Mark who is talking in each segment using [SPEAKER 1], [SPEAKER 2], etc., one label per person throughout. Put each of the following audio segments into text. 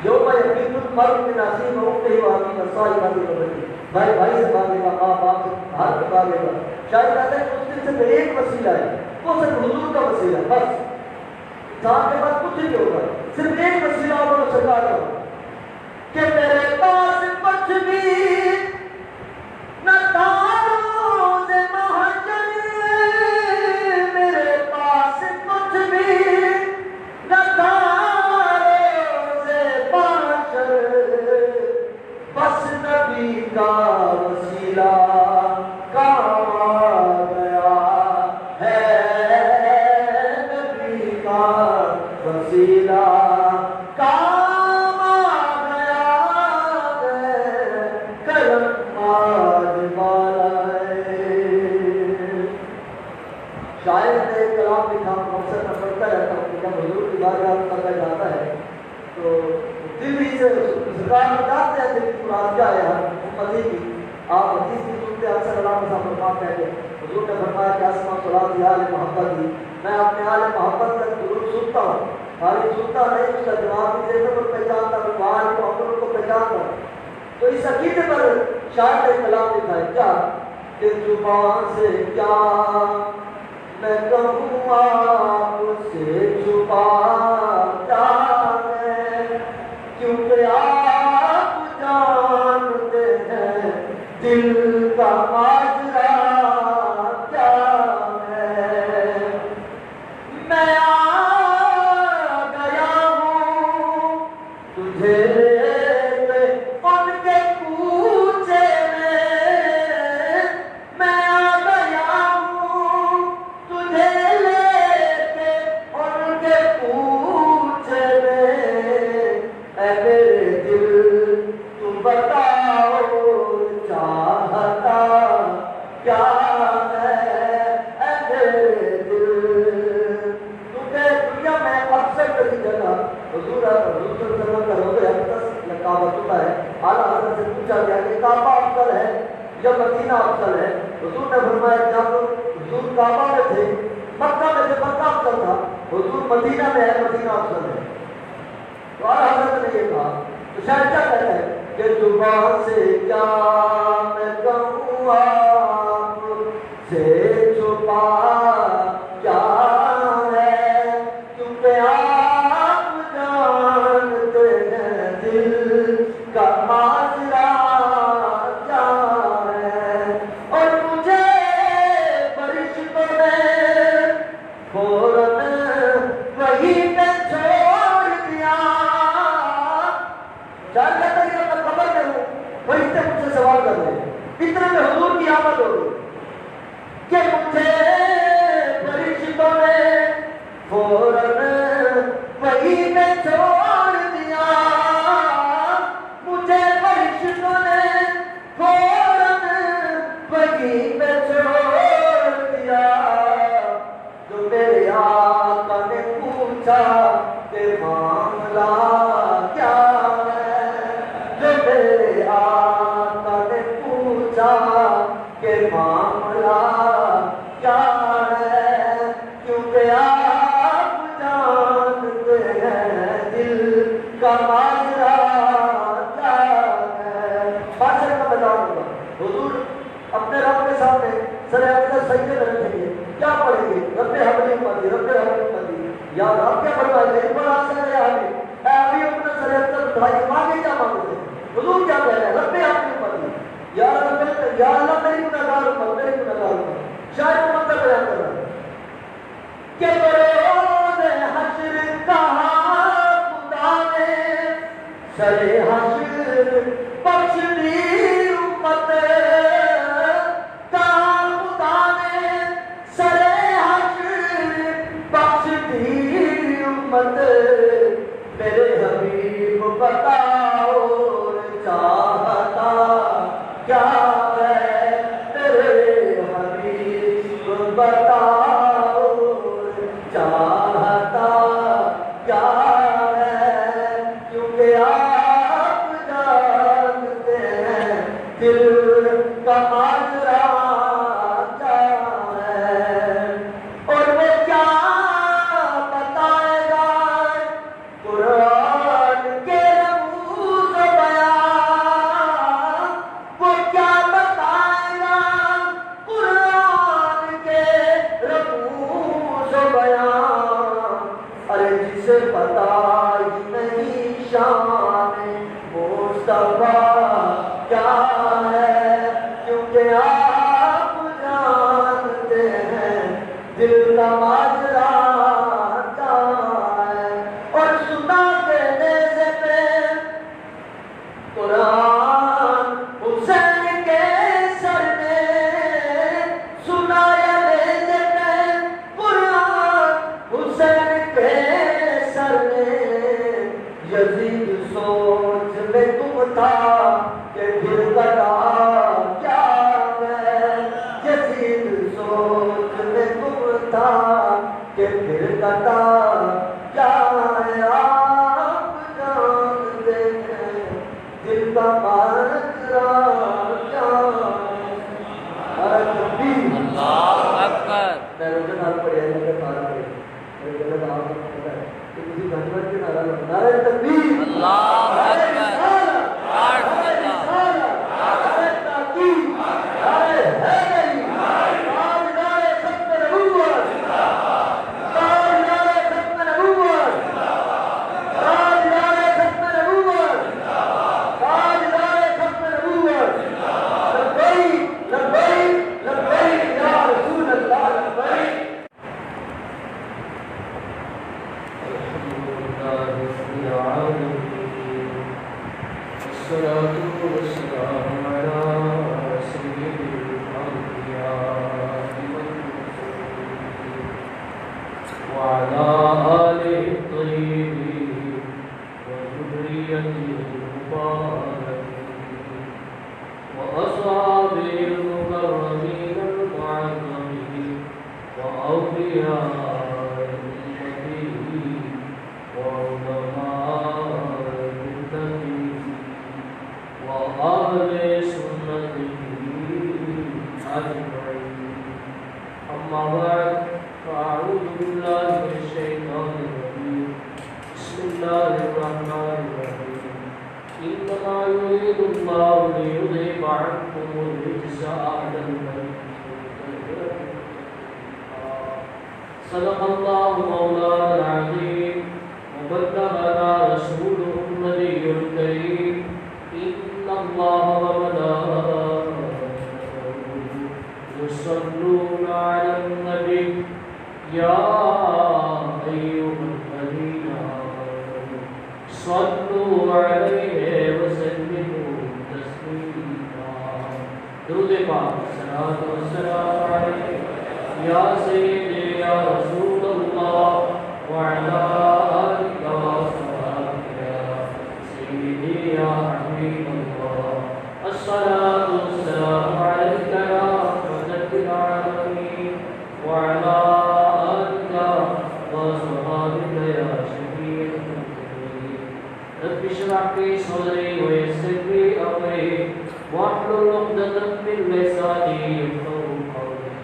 [SPEAKER 1] یوم یفر المرء من اخیہ و امہ و ابیہ و صاحبتہ و بنیہ، بھائی بھائی سے بھاگے گا، باپ باپ سے ہر کوئی بھاگے گا۔ شاید کہتے ہیں کہ اس دن صرف ایک وسیلہ ہے، وہ صرف حضور کا وسیلہ ہے، بس انسان کے پاس کچھ نہیں ہوگا، صرف ایک وسیلہ ہوگا وہ سرکار کا ہوگا کہ میرے پاس کچھ بھی نہ تاروں سے محشر، میرے پاس کچھ بھی نہ تاروں سے محشر، بس نبی کا وسیلہ کام آ گیا ہے، نبی کا وسیلہ کام آ گیا ہے، کرم آج والا ہے۔ شاعر نے کلام لکھا، مقصد میں پڑھتا رہتا ہوں کہ جب حضور کی بارگاہ میں پڑھا جاتا ہے تو دل ہی سے سرکار بتاتے ہیں دل کی مراد کیا ہے امتی کی۔ آپ حدیث کی سنتے ہیں اکثر علامہ صاحب فرماتے ہیں کہ حضور نے فرمایا کہ اسمع صلاۃ آل محمد دی، میں اپنے آل محمد کا درود سنتا ہوں، خالی سنتا نہیں اس کا جواب بھی دیتا ہوں، پہچانتا ہوں، وہاں محمد کو پہچانتا ہوں۔ تو اس عقیدے پر شاعر نے کلام لکھا ہے کیا کہ زبان سے کیا میں کہوں آپ سے چھپا کیا ہے، کیونکہ آپ جانتے ہیں دل کا ماجرا کیا ہے۔ میں آ گیا ہوں تجھے لے ان کے کوچے میں آ گیا ہوں تجھے لے کے ان کے کوچے اے میرے دل تم بتاؤ چاہتا کیا ہے، اے میرے دل تجھے دنیا میں اکثر کسی جگہ حضور صلی اللہ علیہ وسلم کا روضہ اقدس کعبۃ اللہ ہے، اعلیٰ حضرت سے پوچھا گیا کہ کعبہ افضل ہے یا مدینہ افضل ہے؟ حضور نے فرمایا جب حضور کعبہ میں تھے مکہ میں سے مکہ افضل تھا، حضور مدینہ میں ہے مدینہ افضل ہے۔ تو اعلیٰ حضرت نے یہ کہا تو شاید کیا کہتا ہے کہ زبان سے کیا میں کہوں آپ سے چھپا کیا ہے، کیونکہ آپ جانتے ہیں دل کا ماجرا کیا ہے۔ اور مجھے فرشتوں نے فوراً وہیں پہ چھوڑ دیا، چاہتا تھا کہ میں خبر کروں فرشتے مجھ سے سوال کر رہے ہیں، اتنے میں حضور کی آمد ہو گئی کہ مجھے فرشتوں نے فوراً وہیں پہ چھوڑ دیا، مجھے فرشتوں نے فوراً وہیں پہ چھوڑ دیا۔ جو میرے آقا نے پوچھا کہ معاملہ کیا ہے، جو میرے آقا نے پوچھا کہ معاملہ کیا ہے، کیونکہ آپ جانتے ہیں دل کا ماجرا کیا ہے۔ بادشاہ کا میدان ہوگا، حضور اپنے رب کے سامنے سر اقدس سجدے میں رکھیں گے، کیا پڑھیں گے؟ رب حبلی امتی، رب حبلی امتی، یا رب کیا پڑھوائیں گے؟ بڑا سر ہے حبلی، اے ابھی اپنے سر اقدس اٹھائی مانگے کیا مانگتے ہیں؟ حضور کیا کہہ رہے ہیں؟ رب حبلی امتی، یا اللہ میری گناہگار امت، میری گناہگار امت۔ شاید وہ مطلب بیان کر رہا ہے کہ بروز حشر کہا خدا نے سر حشر بخش دی امت، کہا خدا نے سر حشر بخش دی امت، میرے حبیب بتاؤ چاہتا کیا ہے، میرے حبیب بتاؤ چاہتا کیا ہے، کیونکہ آپ جانتے ہیں شان مصطفیٰ کیا ہے، کیونکہ آپ جانتے ہیں دل کا ماجرا کیا ہے، اور سنا کے نیزے پہ قرآن حسین کے سر نے، سنایا نیزے پہ قرآن حسین کے سر نے، یزید سوچ میں تم تھا کہ پھر بتا کیا ہے، یزید سوچ میں تم تھا کہ پھر بتا کیا ہے، آپ جانتے ہیں دل کا ماجرا کیا ہے۔
[SPEAKER 2] اللہ اکبر۔
[SPEAKER 1] میں روزے نال پڑھیا ہے کہ پارا پڑھے میرے غلط آپ کو پتہ ہے کہ کسی گھنٹے کے نعرہ تکبیر
[SPEAKER 2] اللہ اکبر۔
[SPEAKER 3] صدق الله مولانا العظيم وبلغنا رسوله النبي الكريم إن الله وملائكته يصلون على النبي يا أيها الذين آمنوا صلوا عليه وسلموا تسليما درود پاک صلاۃ و سلام علیہ یا سیدی یا رسول اللہ وعلی آلک وصحبہ یا سیدی یا حبیب اللہ الصلاۃ والسلام علیک یا رحمۃ للعالمین وعلی آلک وصحبہ یا شفیع المذنبین رب اشرح لي صدري ويسر لي امري واحلل عقدة من لساني يفقهوا قولي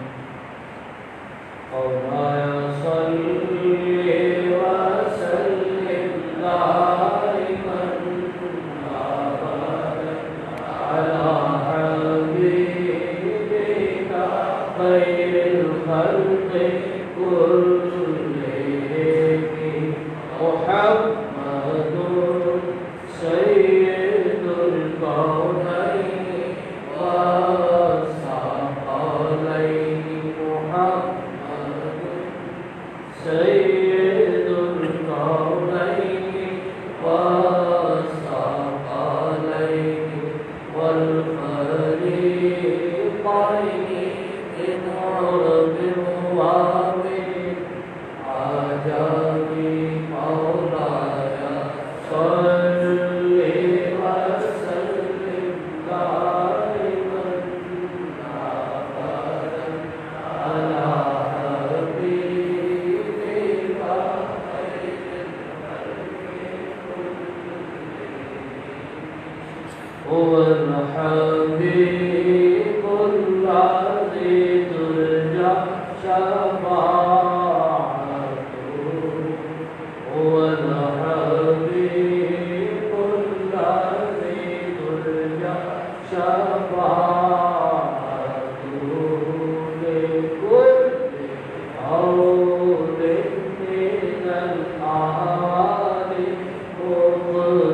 [SPEAKER 3] مولاي صل وسلم دائما ابدا على حبيبك خير الخلق كلهم محمد سيد الكونين والثقلين محمد سيد الكونين والثقلين والفريقين من عرب ومن عجم مولاي صل وسلم دائما ابدا على حبيبك خير الخلق هو الحبيب الذي ترجى شفاعته هو الحبيب الذي ترجى شفاعته لكل حول من الأعالي مغرب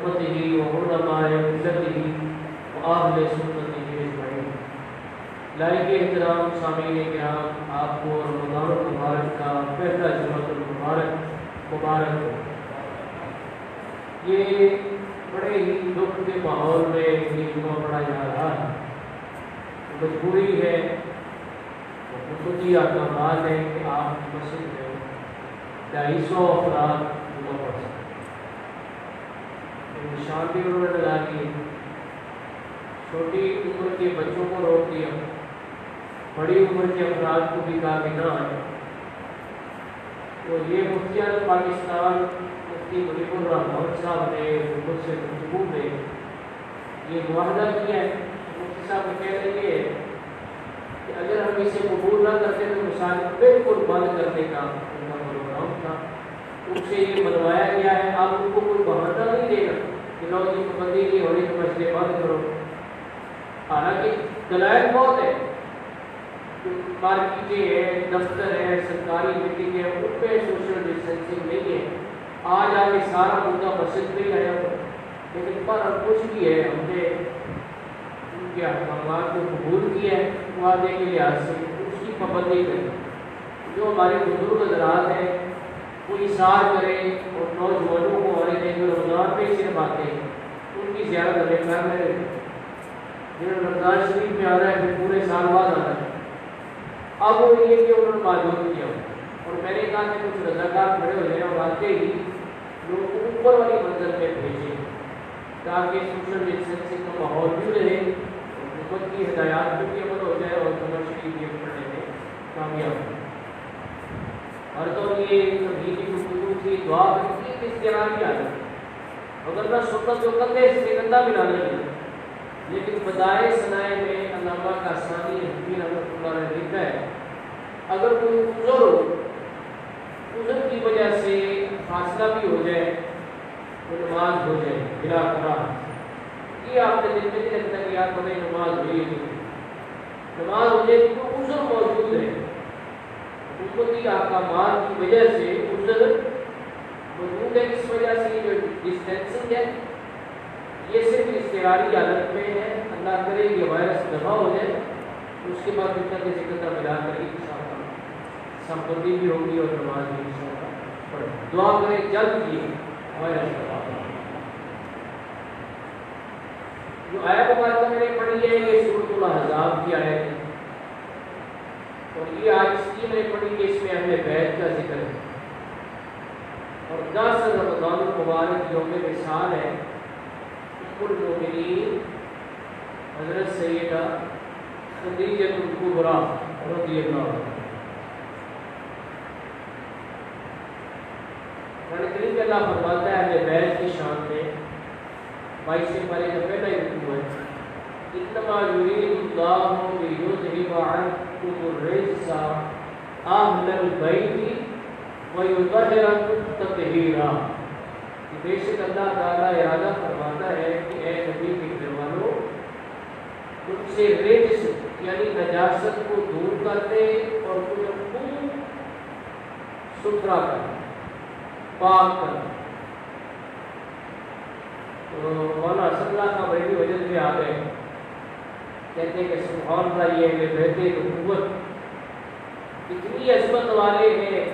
[SPEAKER 3] وأمته وعلماء ملته وأهل سنته أجمعين۔ لائق احترام سامعین کرام، آپ کو رمضان المبارک کا پہلا جمعۃ المبارک مبارک ہو۔ یہ بڑے ہی دکھ کے ماحول میں یہ جمعہ پڑھا جا رہا ہے، مجبوری ہے، خصوصی احکامات ہیں کہ آپ مسجد میں 250 افراد جمعہ پڑھ سکیں۔ نشان بھی انہوں نے لگا دیے، چھوٹی عمر کے بچوں کو روک دیا، بڑی عمر کے افراد کو بھی کہا کہ نہ آئے۔ تو یہ مفتی اعظم پاکستان مفتی منیب الرحمان صاحب نے مجھ سے گفتگو میں یہ معاہدہ کیا ہے۔ مفتی صاحب کو کہہ رہے ہیں کہ اگر ہم اسے قبول نہ کرتے تو مثال بالکل بند کرنے کا ان کا پروگرام تھا۔ ان سے یہ بنوایا گیا ہے، آپ ان کو کوئی بہانہ نہیں دے گا کہ لو جی پابندی نہیں ہو رہی تو مسئلے بند کرو۔ حالانکہ دلائل بہت ہے، مارکیٹیں ہیں، دفتر ہے، سرکاری میٹنگ ہے، ان پہ سوشل ڈسٹینسنگ نہیں ہے۔ آج آگے سارا مدعا مسجد میں ہی آیا ہوا، لیکن پر کچھ بھی ہے، ہم نے ان کے احکامات کو قبول کیا ہے وعدے کے لحاظ سے، اس کی پابندی کریں۔ جو ہمارے بزرگ حضرات ہیں وہ اثار کریں اور نوجوانوں کو ہمارے دیں جو رمضان میں صرف آتے ہیں ان کی زیارت ہمیں کر رہے ہیں۔ جنہوں رمضان شریف میں آ رہا ہے پھر پورے سال بعد آ رہا ہے۔ اب وہ یہ کہ انہوں نے معلوم کیا اور میں نے کہا کہ کچھ رضاکار کھڑے ہو جائیں اور آتے ہی لوگوں کو اوپر والی منزل میں بھیجیں تاکہ سوشل ڈسٹینسنگ کا ماحول بھی رہے، حکومت کی ہدایات پہ بھی عمل ہو جائے اور جمعہ شریف بھی پڑھنے میں کامیاب ہو۔ اور تو یہ تبلیغی گفتگو کی دعا کرتی ہے اس طرح کی عادت اگر نہ سنت جو کرتے اس سے گندہ بھی لانا ہے، لیکن بدائے سنائے میں علامہ کاسانی حکیم رحمۃ اللہ علیہ لکھا ہے اگر کوئی عذر کی وجہ سے فاصلہ بھی ہو جائے تو نماز ہو جائے بلا قرار۔ یہ آپ نے دل میں نہیں رکھتا کہ یار ہمیں نماز ہوئی ہے، نماز ہو جائے تو عذر موجود ہے، حکومتی احکامات کی وجہ سے عذر موجود ہے۔ اس وجہ سے جو ڈسٹینسنگ ہے یہ صرف اضطراری حالت میں ہے، اللہ کرے یہ وائرس دفاع ہو جائے اس کے بعد اتنا کے ذکر کا ملا کر انشاءاللہ سمپردی بھی ہوگی اور نماز بھی انشاءاللہ پڑھیں۔ دعا کریں جلد یہ وائرس دفاع ہو۔ جو آیت مبارکہ میں نے پڑھی ہے یہ سورۃ الاحزاب کی آیت ہے اور یہ آج اس کی میں نے پڑھی کہ اس میں اہل بیت کا ذکر ہے اور 10 رمضان المبارک یوم وصال ہے۔ ام المؤمنین حضرت سیدہ خدیجہ الکبریٰ رضی اللہ عنہا، قرآن کریم میں اللہ فرماتا ہے اہل بیت کی شان میں 22 سے پہلے کا پہلا ہی رکوع ہے، انما یرید اللہ لیذھب عنکم الرجس اہل البیت ویطہرکم تطہیرا۔ بے شک اللہ تعالیٰ ارادہ فرماتا ہے کہ اے نبی کے گھر والوں ان سے رجس یعنی نجاست کو دور کر دے اور تمہیں خوب ستھرا کر دے، پاک کر دے۔ تو مولانا اسد اللہ کا بڑی وجہ میں آ گئے، کہتے ہیں کہ سبحان اللہ یہ بیت نبوت اتنی عظمت والے ہیں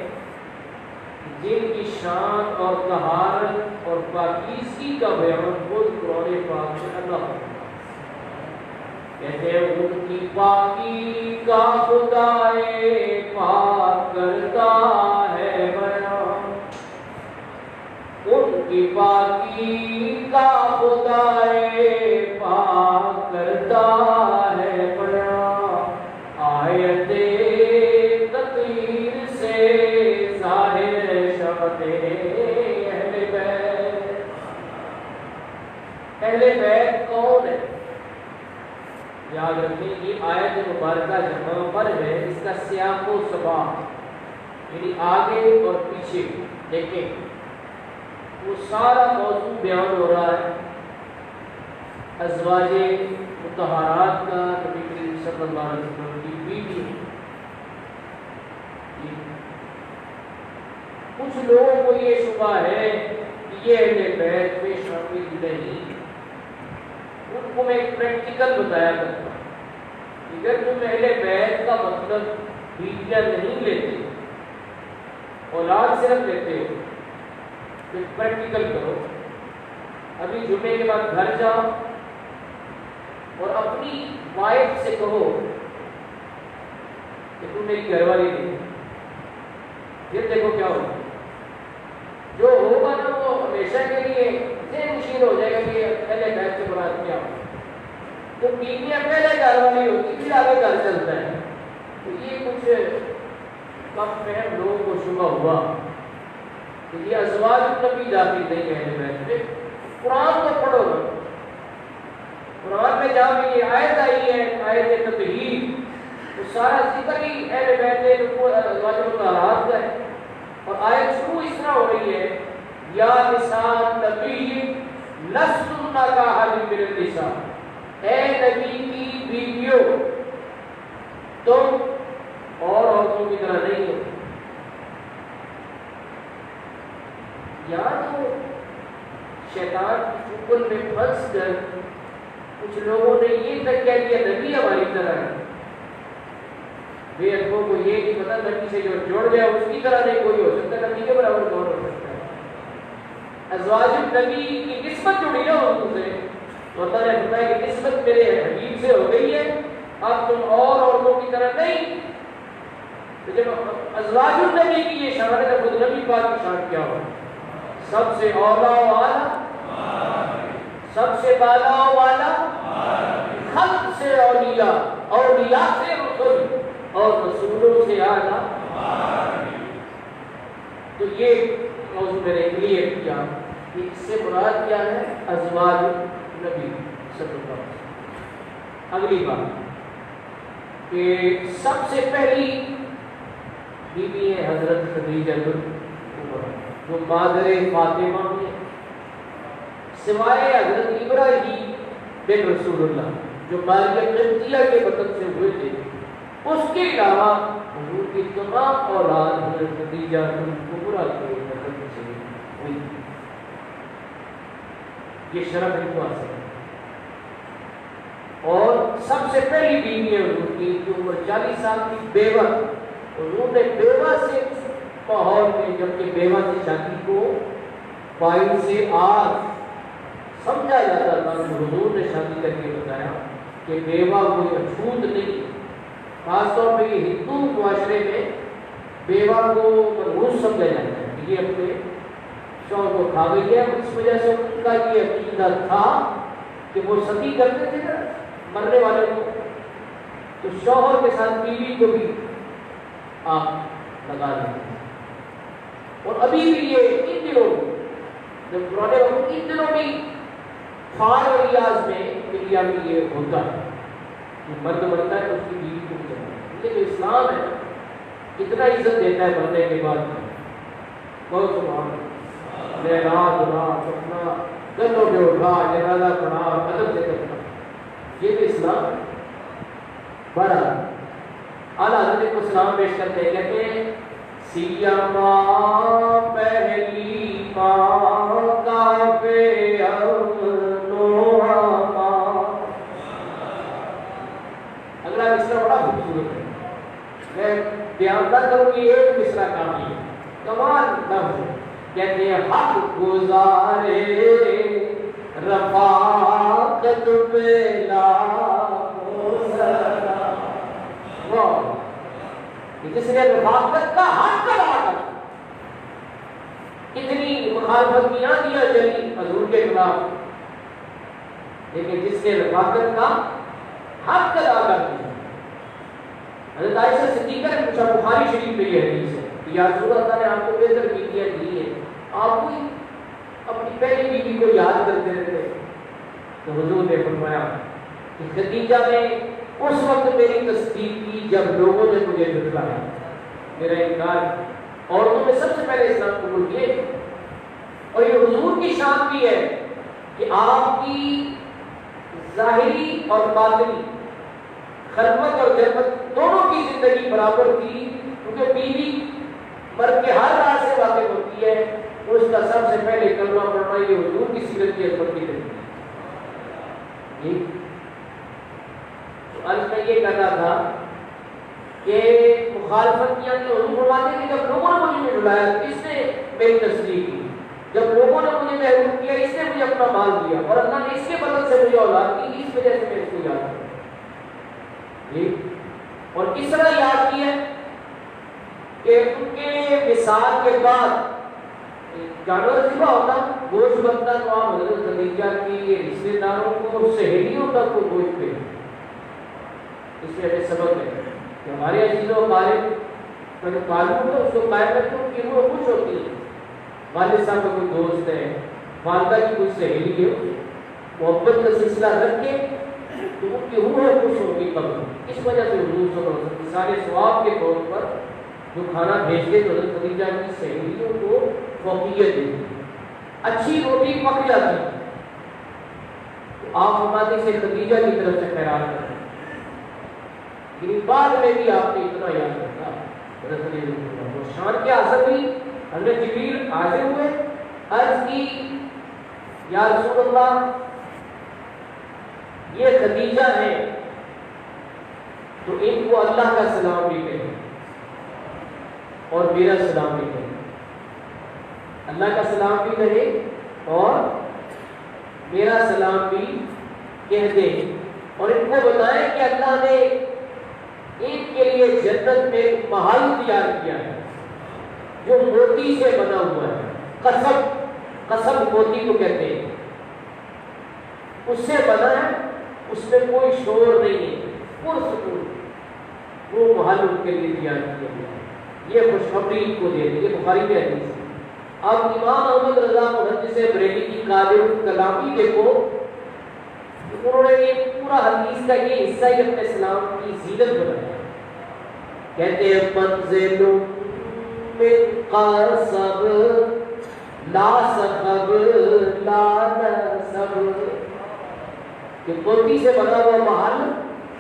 [SPEAKER 3] جن کی شان اور طہارت اور پاکیزگی کا بیان خود قرآن پاک سے اللہ کہتے ہیں ان کی پاکی کا خدائے پاک کرتا ہے بیان، ان کی پاکی کا خدائے پاک کرتا ہے بیان، آیت تطہیر سے ظاہر شفت اہل بیت۔ اہل بیت کون ہے؟ یاد رکھیں یہ آیت مبارکہ جہاں پر ہے اس کا سیاق و سباق یعنی آگے اور پیچھے دیکھیں وہ سارا موضوع بیان ہو رہا ہے ازواج مطہرات کا، نبی کریم صلی اللہ علیہ وسلم کی بیوی۔ کچھ لوگوں کو یہ شبہ ہے یہ اہل بیت میں شامل نہیں، ان کو میں ایک پریکٹیکل بتایا کرتا ہوں کہ اگر تم اہل بیت کا مطلب بیویاں نہیں لیتے، اولاد صرف لیتے ہو، تو پریکٹیکل کرو۔ ابھی جمعے کے بعد گھر جاؤ اور اپنی وائف سے کہو کہ تم میری گھر والی نہیں، پھر دیکھو کیا ہوگا۔ جو ہوگا نا وہ ہمیشہ کے لیے ذہن نشین ہو جائے گا کہ پہلے بیت سے مراد کیا ہو۔ تو بیویاں پہلے گھر والی ہوتی پھر آگے گھر چلتا ہے۔ تو یہ کچھ کم فہم لوگوں کو شبہ ہوا کہ یہ ازواج النبی داخل نہیں ہے اہل بیت میں۔ قرآن کو پڑھو، قرآن میں جہاں بھی یہ آیت آئی ہے، آیت تطہیر، تو سارا ذکر ہی اہل بیت ازواج المطہرات کا ہے۔ اور آیت شروع اس طرح ہو رہی ہے، یا نساء النبی لستن کاحد من النساء، اے نبی کی بیویوں تم اور عورتوں کی طرح نہیں ہو۔ یا تو شیطان کی چکل میں پھنس کر کچھ لوگوں نے یہ تک کہہ دیا نبی ہماری طرح ہے، بے ادبوں کو یہ نہیں پتا نبی سے جو جوڑ گیا اس کی طرح نہیں کوئی ہو سکتا، نبی کے برابر کون ہو سکتا ہے۔ ازواج النبی کی نسبت جڑی نا ان سے، تو اللہ نے بتایا کہ نسبت میرے حبیب سے ہو گئی ہے، اب تم اور عورتوں کی طرح نہیں۔ تو جب ازواج النبی کی یہ شان ہے تو خود نبی پاک کی شان کیا ہو؟ سب سے اولا و اعلیٰ، سب سے بالا و والا، خلق سے اولیاء، اولیاء سے رسول اور رسولوں سے اعلیٰ۔ تو یہ موضوع میں نے کلیئر کیا کہ اس سے مراد کیا ہے، ازواج نبی صلی اللہ علیہ وسلم۔ اگلی بات کہ سب سے پہلی بیوی ہے حضرت خدیجہ الکبریٰ جو مادر فاطمہ ہے، سوائے حضرت ابراہیم بن رسول اللہ جو مریم قبطیہ کے بطن سے ہوئے تھے، اس کے علاوہ حضور کی تمام اولاد حضرت خدیجہ الکبریٰ کے بطن سے ہوئی۔ یہ شرف ان کو حاصل ہے۔ اور سب سے پہلی بیوی ہے حضور کی جو عمر 40 سال کی بیوہ، حضور نے بیوہ سے ماحول میں، جبکہ بیوہ سے شادی کو بائی سے آر سمجھا جاتا تھا، حضور نے شادی کر کے بتایا کہ بیوہ کوئی اچھوت نہیں، خاص طور پہ یہ ہندو معاشرے میں بیوہ کو منحوس سمجھا جاتا ہے کہ یہ اپنے شوہر کو کھا گئی ہے۔ اس وجہ سے ان کا یہ عقیدہ تھا کہ وہ ستی کرتے تھے نا مرنے والے کو، تو شوہر کے ساتھ بیوی کو بھی آپ لگا دیتے ہیں۔ اور ابھی بھی یہ ان دنوں جب پرانے وقت ان دنوں بھی فار اور ریاض میں انڈیا میں یہ ہوتا ہے کہ مرد مرتا ہے تو اس کی بیوی کو بھی جلانا ہے۔ یہ جو اسلام ہے کتنا عزت دیتا ہے مرنے کے بعد، بہت سبحان اللہ، رات رات اپنا گلوں پہ اٹھا جنازہ پڑھا ادب سے کرنا، یہ تو اسلام ہے۔ بڑا اعلیٰ حضرت کو سلام پیش کرتے ہیں، کہتے ہیں سیا ماں پہلی ماں کا پہ اگلا مصرع بڑا خوبصورت ہے، میں بیان نہ کروں گی، ایک مصرع کافی ہے، کمال لفظ ہے۔ کہتے ہیں حق گزارے رفاقت پہ لاکھوں سلام، جس نے رفاقت کا حق ادا کر، اتنی مخالفت کی آندیاں چلی حضور کے خلاف، لیکن جس نے رفاقت کا حق ادا کر دیا۔ حضرت عائشہ صدیقہ نے پوچھا، بخاری شریف میں یہ حدیث ہے کہ یا رسول اللہ نے آپ کو بہتر بیویاں دی ہیں، آپ کو اپنی پہلی بیوی کو یاد کرتے رہتے، تو حضور نے فرمایا کہ خدیجہ نے اس وقت میری تصدیق کی جب لوگوں نے مجھے جھٹلایا، میرا انکار، عورتوں میں سب سے پہلے اسلام قبول کیے۔ اور یہ حضور کی شان بھی ہے کہ آپ کی ظاہری اور باطنی خلوت اور جنت دونوں کی زندگی برابر تھی، کیونکہ بیوی مرد کے ہر راز سے واقف ہوتی ہے، اس کا سب سے پہلے کلمہ پڑھنا یہ حضور کی سیرت کی عظمت کی دلیل ہے۔ تو عرض میں یہ کہتا تھا کہ مخالفت کیا کہ حضور فرماتے کہ جب لوگوں نے مجھے بلایا اس نے میری تصدیق کی، جب لوگوں نے مجھے محروم کیا اس نے مجھے اپنا مال دیا، اور اللہ نے اس کے بدل سے مجھے اولاد کی، اس وجہ سے میں اس کو یاد کروں جی۔ اور کس طرح یاد کیا کہ ان کے وصال کے بعد جانور ذبح ہوتا، گوشت بنتا، تو آپ حضرت خدیجہ کی رشتے داروں کو سہیلیوں تک کو گوشت پہ، اس سے ہمیں سبق ہے کہ ہمارے عزیز و اقارب تعلق ہے اس کو قائم رکھیں، ان کی روح خوش ہوتی ہے۔ والد صاحب کا کوئی دوست ہے، والدہ کی کوئی سہیلی ہے، محبت کا سلسلہ رکھ کے تو ان کی روح خوش ہوگی قبل۔ اس وجہ سے حضور صلی اللہ علیہ وسلم سارے ثواب کے طور پر جو کھانا بھیجتے تو حضرت خدیجہ کی سہیلیوں کو فوقیت دیتی، اچھی روٹی پک جاتی تو آپ فرماتے سے خدیجہ کی طرف سے خیرات کریں، لیکن بعد میں بھی آپ نے اتنا یاد رکھا حضرت خدیجہ شان کے اثر بھی حضرت جبریل حاضر ہوئے، عرض کی یا رسول اللہ یہ خدیجہ ہے تو ان کو اللہ کا سلام بھی کہیں اور میرا سلام بھی کہیں، اللہ کا سلام بھی کہے اور میرا سلام بھی کہہ دیں، اور ان کو بتائیں کہ اللہ نے ان کے لیے جنت میں ایک محل تیار کیا ہے جو موتی سے بنا ہوا ہے، قصب موتی کو کہتے ہیں، اس سے بنا ہے، اس میں کوئی شور نہیں ہے، پرسکون وہ محل ان کے لیے تیار کیا گیا ہے۔ یہ خوشخبری ان کو دے دی، یہ بخاری میں حدیث ہے۔ اب امام احمد رضا محدث بریلی کی قادر کلامی دیکھو، انہوں نے یہ پورا حدیث کا یہ حصہ ہی اپنے اسلام کی زینت بنایا، کہتے ہیں منزل من قصب لا صخب لا نصب، کہ موتی سے بنا ہوا محل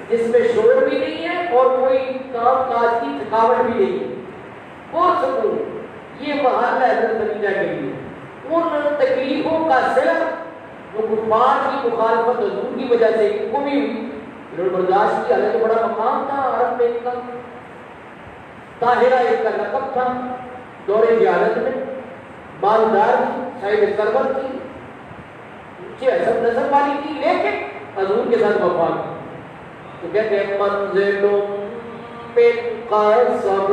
[SPEAKER 3] جس میں شور بھی نہیں ہے اور کوئی کام کاج کی تھکاوٹ بھی نہیں ہے، بہت سکون، یہ محل ہے حضرت خدیجہ کے لیے۔ ان تکلیفوں کا صرف وہ کفار کی مخالفت حضور کی وجہ سے ان کو بھی ہوئی، انہوں نے برداشت کیا، حالانکہ بڑا مقام تھا عرب میں، ان کا طاہرہ ایک کا لقب تھا دور جہالت میں، مالدار تھی، صاحب ثروت تھی، اونچے حسب نسب والی تھی، لیکن حضور کے ساتھ وفا کی۔ تو کہتے ہیں منزل من قصب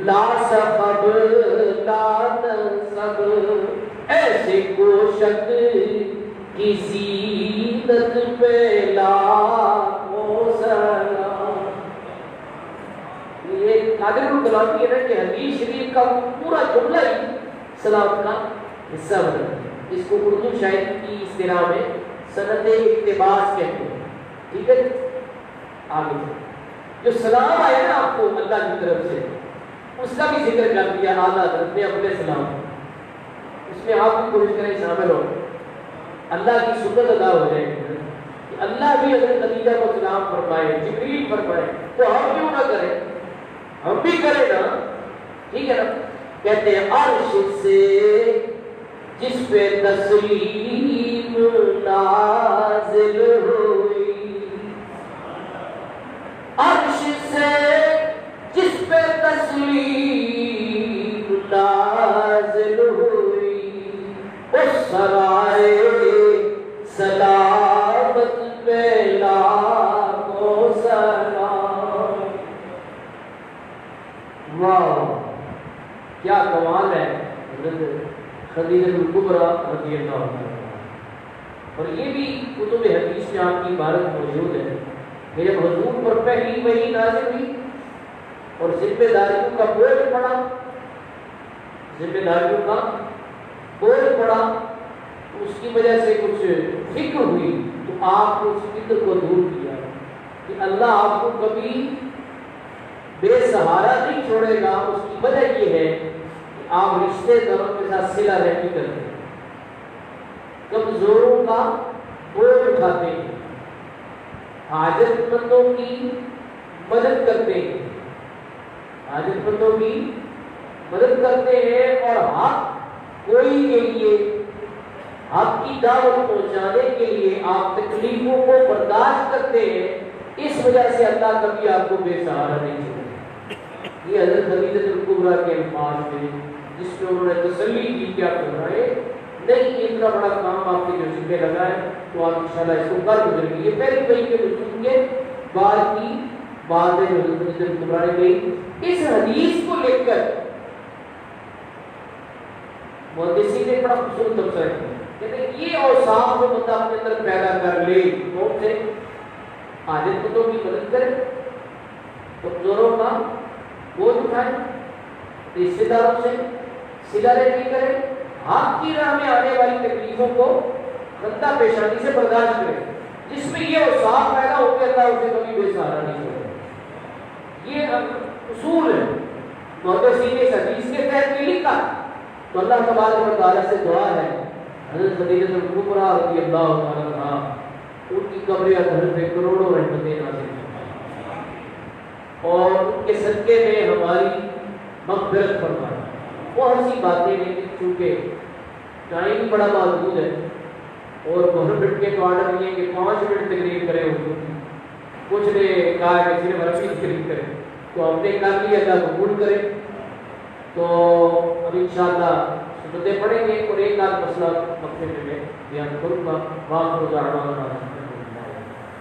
[SPEAKER 3] لا صخب لا نصب، ایسے کوشت کی زینت پہ لاکھوں سلام۔ یہ قادر الکلامی ہے کہ حدیث شریف کا پورا جملہ ہی سلام کا حصہ بنا ہے، اس کو اردو شاعری کی اصطلاح میں سند اقتباس کہتے ہیں، ٹھیک ہے۔ آگے جو سلام آیا نا آپ کو اللہ کی طرف سے، اس کا بھی ذکر کر دیا اعلیٰ حضرت نے اپنے سلام، اس میں آپ بھی کوشش کریں شامل ہو، اللہ کی سنت ادا ہو جائے کہ اللہ بھی حضرت خدیجہ کو سلام فرمائے، جبریل فرمائے، تو ہم کیوں نہ کریں، ہم بھی کریں نا، ٹھیک ہے نا۔ کہتے ہیں عرش سے جس پہ تسلیم نازل ہوئی، عرش سے جس پہ تسلیم نازل ہوئی، اس سرائے سلامت پہ لاکھوں سلام۔ واہ کیا کمال ہے حضرت خدیجہ الکبریٰ رضی اللہ عنہ۔ اور یہ بھی کتب حدیث میں آپ کی عبارت موجود ہے کہ جب حضور پر پہلی وحی نازل ہوئی اور ذمہ داریوں کا بوجھ پڑا، ذمہ داریوں کا بوجھ پڑا، اس کی وجہ سے کچھ فکر ہوئی، تو آپ نے اس فکر کو دور کیا کہ اللہ آپ کو کبھی بے سہارا نہیں چھوڑے گا۔ اس کی وجہ یہ ہے کہ آپ رشتے داروں کے ساتھ صلہ رحمی کرتے ہیں، کمزوروں کا بوجھ اٹھاتے ہیں، حاجت مندوں کی مدد کرتے ہیں، حاجت مندوں کی مدد کرتے ہیں، اور حق کوئی کے لیے حق کی دعوت پہنچانے کے لیے آپ تکلیفوں کو برداشت کرتے ہیں، اس وجہ سے اللہ کبھی آپ کو بے سہارا نہیں چھوڑے۔ یہ حضرت خدیجہ الکبریٰ کے الفاظ میں جس میں انہوں نے تسلی دی کہ آپ گھبرائے نہیں، اتنا بڑا کام آپ کے جو ذمہ لگا ہے تو آپ انشاءاللہ اس کو کر گزر گی۔ یہ پہلی وحی کے نزول کے بعد کی بات ہے جو حضرت خدیجہ الکبریٰ نے کہی۔ اس حدیث کو لے کر محدثین نے بڑا خوبصورت تبصرہ کیا، کہتے ہیں یہ اوصاف جو بندہ اپنے اندر پیدا کر لے، کون سے؟ عاجز بندوں کی مدد کرے، کمزوروں کا بوجھ اٹھائے، رشتے داروں سے صلہ رحمی کرے، حق کی راہ میں آنے والی تکلیفوں کو خندہ پیشانی سے برداشت کرے۔ جس میں یہ اوصاف پیدا ہو کے اللہ اسے کبھی بے سہارا نہیں چھوڑے۔ یہ اصول ہے، محدثین نے اس حدیث کے تحت یہ لکھا۔ تو اللہ تبارک و تعالیٰ سے دعا ہے حضرت خدیجہ الکبریٰ رضی اللہ تعالیٰ عنہا ان کی قبر اطہر پہ کروڑوں رحمتیں نازل فرمائے اور ان کے صدقے میں ہماری مغفرت فرمائے۔ بہت سی باتیں لیکن چونکہ ٹائم بڑا محدود ہے اور گورنمنٹ کے تو آرڈر یہ کہ 5 منٹ تقریر کرے ہوئے، کچھ نے کہا کہ صرف عربی تقریر کرے، تو ہم نے کر لیا، اللہ قبول کرے۔ تو اب انشاءاللہ سنتیں پڑھیں گے اور ایک آدھ مسئلہ مقصد میں بیان کروں گا۔